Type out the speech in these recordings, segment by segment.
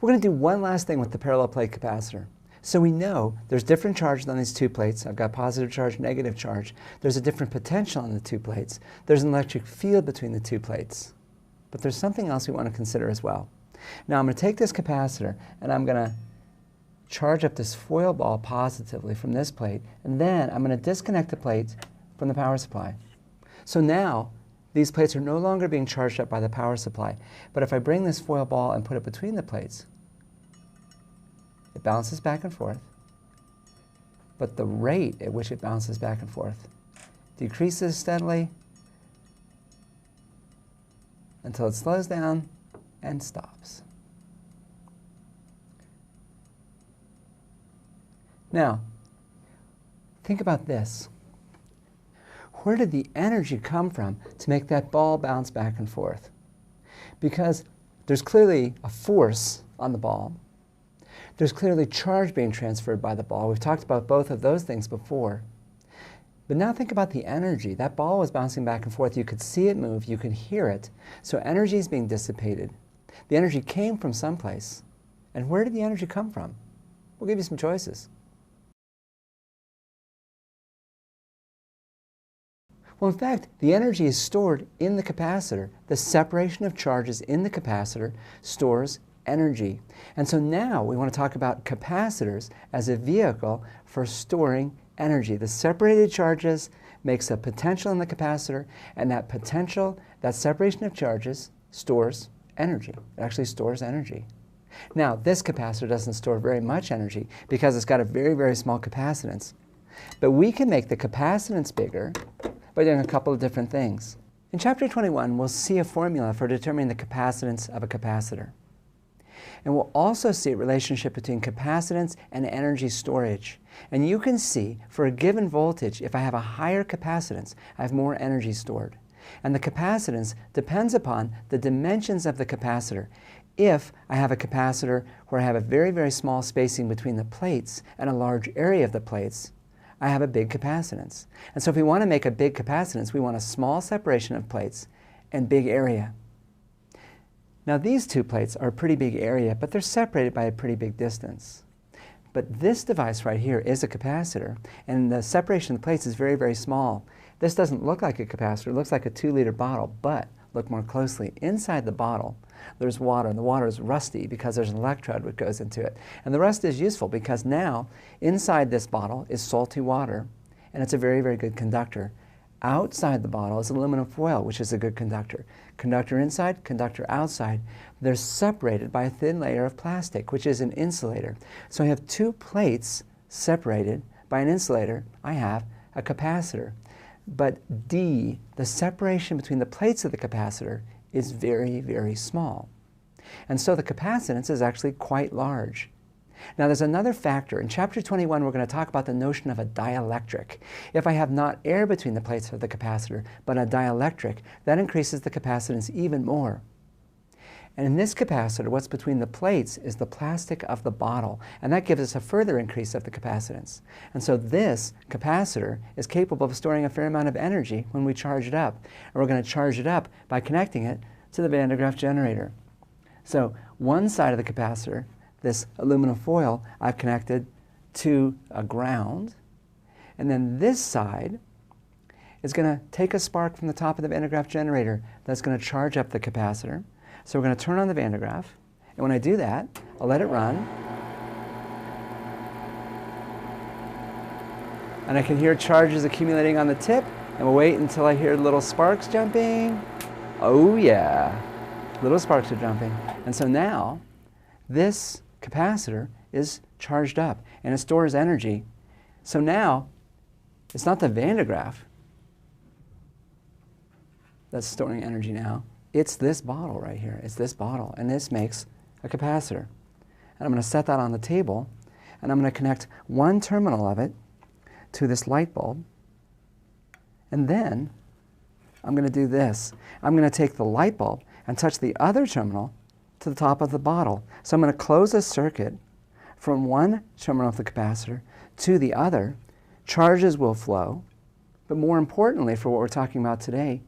We're going to do one last thing with the parallel plate capacitor. So we know there's different charges on these two plates. I've got positive charge, negative charge. There's a different potential on the two plates. There's an electric field between the two plates. But there's something else we want to consider as well. Now I'm going to take this capacitor and I'm going to charge up this foil ball positively from this plate, and then I'm going to disconnect the plate from the power supply. So now these plates are no longer being charged up by the power supply. But if I bring this foil ball and put it between the plates, it bounces back and forth, but the rate at which it bounces back and forth decreases steadily until it slows down and stops. Now, think about this. Where did the energy come from to make that ball bounce back and forth? Because there's clearly a force on the ball. There's clearly charge being transferred by the ball. We've talked about both of those things before. But now think about the energy. That ball was bouncing back and forth. You could see it move. You could hear it. So energy is being dissipated. The energy came from someplace. And where did the energy come from? We'll give you some choices. Well, in fact, the energy is stored in the capacitor. The separation of charges in the capacitor stores energy. And so now we want to talk about capacitors as a vehicle for storing energy. The separated charges makes a potential in the capacitor, and that potential, that separation of charges, stores energy. It actually stores energy. Now, this capacitor doesn't store very much energy because it's got a very, very small capacitance. But we can make the capacitance bigger by doing a couple of different things. In Chapter 21, we'll see a formula for determining the capacitance of a capacitor. And we'll also see a relationship between capacitance and energy storage. And you can see, for a given voltage, if I have a higher capacitance, I have more energy stored. And the capacitance depends upon the dimensions of the capacitor. If I have a capacitor where I have a very, very small spacing between the plates and a large area of the plates, I have a big capacitance. And so if we want to make a big capacitance, we want a small separation of plates and big area. Now these two plates are a pretty big area, but they're separated by a pretty big distance. But this device right here is a capacitor, and the separation of the plates is very, very small. This doesn't look like a capacitor. It looks like a 2-liter bottle, but look more closely. Inside the bottle, there's water, and the water is rusty because there's an electrode that goes into it. And the rust is useful because now, inside this bottle is salty water, and it's a very, very good conductor. Outside the bottle is aluminum foil, which is a good conductor. Conductor inside, conductor outside. They're separated by a thin layer of plastic, which is an insulator. So I have two plates separated by an insulator. I have a capacitor. But D, the separation between the plates of the capacitor, is very, very small. And so the capacitance is actually quite large. Now there's another factor. In Chapter 21, we're going to talk about the notion of a dielectric. If I have not air between the plates of the capacitor, but a dielectric, that increases the capacitance even more. And in this capacitor, what's between the plates is the plastic of the bottle, and that gives us a further increase of the capacitance. And so this capacitor is capable of storing a fair amount of energy when we charge it up. And we're going to charge it up by connecting it to the Van de Graaff generator. So one side of the capacitor, this aluminum foil, I've connected to a ground, and then this side is going to take a spark from the top of the Van de Graaff generator that's going to charge up the capacitor. So we're going to turn on the Van de Graaff, and when I do that, I'll let it run, and I can hear charges accumulating on the tip, and we'll wait until I hear little sparks jumping. Oh yeah, little sparks are jumping. And so now, this capacitor is charged up, and it stores energy. So now, it's not the Van de Graaff that's storing energy now. It's this bottle right here. It's this bottle, and this makes a capacitor. And I'm going to set that on the table, and I'm going to connect one terminal of it to this light bulb, and then I'm going to do this. I'm going to take the light bulb and touch the other terminal to the top of the bottle. So I'm going to close a circuit from one terminal of the capacitor to the other. Charges will flow, but more importantly for what we're talking about today,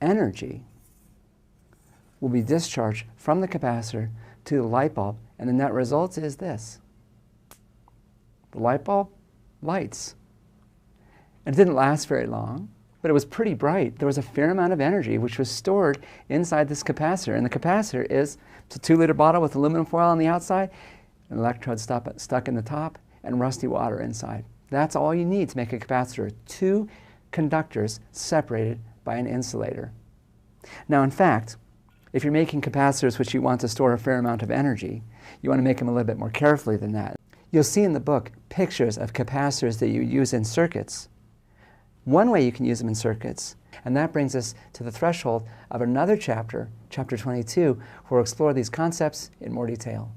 energy will be discharged from the capacitor to the light bulb, and the net result is this. The light bulb lights. And it didn't last very long, but it was pretty bright. There was a fair amount of energy which was stored inside this capacitor. And the capacitor is it's a 2-liter bottle with aluminum foil on the outside, an electrode stuck in the top, and rusty water inside. That's all you need to make a capacitor. 2 conductors separated by an insulator. Now, in fact, if you're making capacitors which you want to store a fair amount of energy, you want to make them a little bit more carefully than that. You'll see in the book pictures of capacitors that you use in circuits. One way you can use them in circuits, and that brings us to the threshold of another chapter, chapter 22, where we'll explore these concepts in more detail.